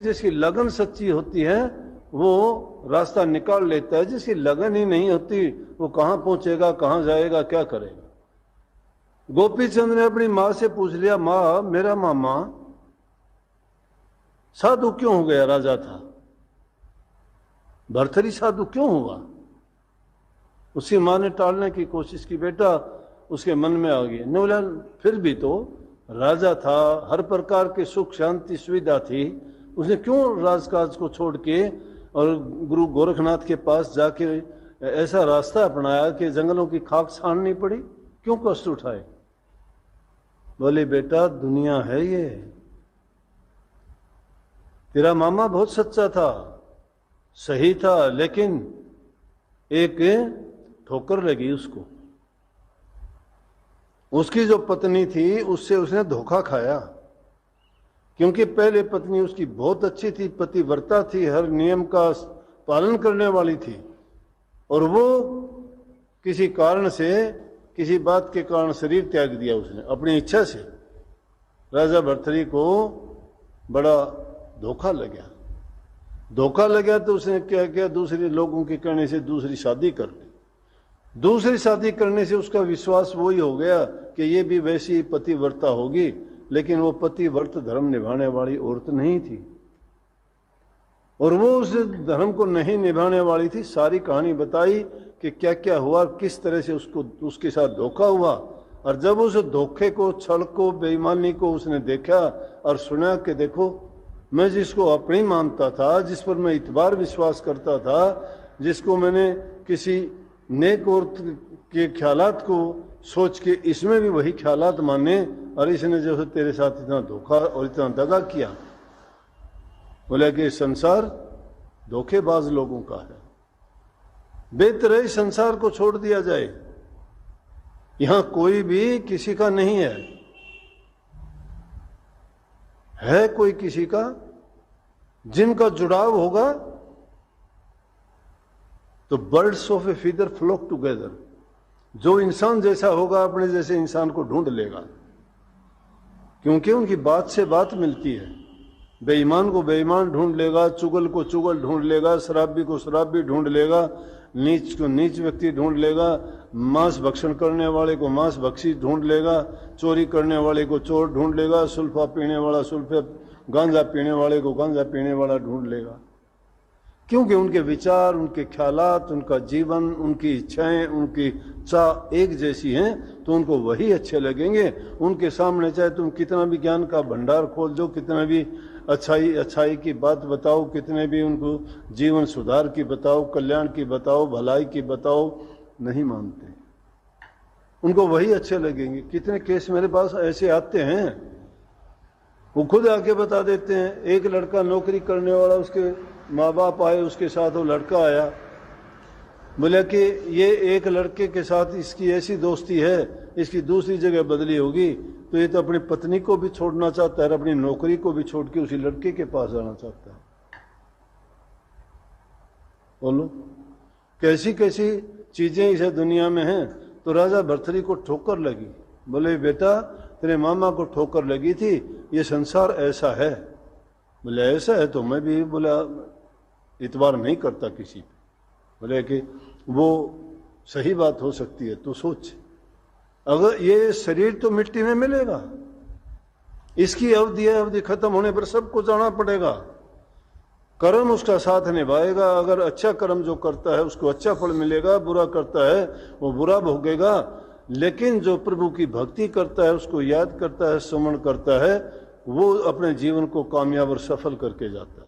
जिसकी लगन सच्ची होती है वो रास्ता निकाल लेता है, जिसकी लगन ही नहीं होती वो कहां पहुंचेगा, कहां जाएगा, क्या करेगा। गोपीचंद ने अपनी मां से पूछ लिया, मां मेरा मामा साधु क्यों हो गया, राजा था, भर्तरी साधु क्यों हुआ। उसकी मां ने टालने की कोशिश की, बेटा उसके मन में आ गई। ने बोला फिर भी तो राजा था, हर प्रकार की सुख शांति सुविधा थी, उसने क्यों राजकाज को छोड़ के और गुरु गोरखनाथ के पास जाके ऐसा रास्ता अपनाया कि जंगलों की खाक छाननी पड़ी, क्यों कष्ट उठाए। बोले बेटा दुनिया है ये, तेरा मामा बहुत सच्चा था, सही था, लेकिन एक ठोकर लगी उसको। उसकी जो पत्नी थी उससे उसने धोखा खाया, क्योंकि पहले पत्नी उसकी बहुत अच्छी थी, पतिव्रता थी, हर नियम का पालन करने वाली थी, और वो किसी कारण से, किसी बात के कारण शरीर त्याग दिया उसने अपनी इच्छा से। राजा भर्तरी को बड़ा धोखा लगा। धोखा लगा तो उसने क्या किया, दूसरे लोगों के कहने से दूसरी शादी कर ली। दूसरी शादी करने से उसका विश्वास वही हो गया कि ये भी वैसी पतिव्रता होगी, लेकिन वो पतिव्रत धर्म निभाने वाली औरत नहीं थी, और वो उस धर्म को नहीं निभाने वाली थी। सारी कहानी बताई कि क्या क्या हुआ, किस तरह से उसके साथ धोखा हुआ। और जब उस धोखे को, छल को, बेईमानी को उसने देखा और सुना कि देखो मैं जिसको अपनी मानता था, जिस पर मैं इतबार विश्वास करता था, जिसको मैंने किसी नेक औरत के ख्यालात को सोच के इसमें भी वही ख्यालात माने, और इसने जो है तेरे साथ इतना धोखा और इतना दगा किया। बोला कि संसार धोखेबाज लोगों का है, बेहतर है संसार को छोड़ दिया जाए, यहां कोई भी किसी का नहीं है कोई किसी का। जिनका जुड़ाव होगा तो birds of a feather flock together, जो इंसान जैसा होगा अपने जैसे इंसान को ढूंढ लेगा, क्योंकि उनकी बात से बात मिलती है। बेईमान को बेईमान ढूंढ लेगा, चुगल को चुगल ढूंढ लेगा, शराबी को शराबी ढूंढ लेगा, नीच को नीच व्यक्ति ढूंढ लेगा, मांस भक्षण करने वाले को मांस भक्षी ढूंढ लेगा, चोरी करने वाले को चोर ढूंढ लेगा, सुल्फा पीने वाला सुल्फा, गांजा पीने वाले को गांजा पीने वाला ढूंढ लेगा। क्योंकि उनके विचार, उनके ख्यालात, उनका जीवन, उनकी इच्छाएं, उनकी चाह एक जैसी हैं, तो उनको वही अच्छे लगेंगे। उनके सामने चाहे तुम कितना भी ज्ञान का भंडार खोल दो, कितना भी अच्छाई की बात बताओ, कितने भी उनको जीवन सुधार की बताओ, कल्याण की बताओ, भलाई की बताओ, नहीं मानते। उनको वही अच्छे लगेंगे। कितने केस मेरे पास ऐसे आते हैं, वो खुद आके बता देते हैं। एक लड़का नौकरी करने वाला, उसके माँ बाप आए, उसके साथ वो लड़का आया, बोला कि ये एक लड़के के साथ इसकी ऐसी दोस्ती है, इसकी दूसरी जगह बदली होगी, तो ये तो अपनी पत्नी को भी छोड़ना चाहता है, अपनी नौकरी को भी छोड़ के उसी लड़के के पास आना चाहता है। बोलो कैसी कैसी चीजें इस दुनिया में हैं। तो राजा भर्तरी को ठोकर लगी। बोले बेटा तेरे मामा को ठोकर लगी थी, ये संसार ऐसा है। बोले ऐसा है तो मैं भी बोला इतबार नहीं करता किसी पे। बोले कि वो सही बात हो सकती है, तो सोच, अगर ये शरीर तो मिट्टी में मिलेगा, इसकी अवधि है, अवधि खत्म होने पर सबको जाना पड़ेगा। कर्म उसका साथ निभाएगा। अगर अच्छा कर्म जो करता है उसको अच्छा फल मिलेगा, बुरा करता है वो बुरा भोगेगा। लेकिन जो प्रभु की भक्ति करता है, उसको याद करता है, स्मरण करता है, वो अपने जीवन को कामयाब और सफल करके जाता है।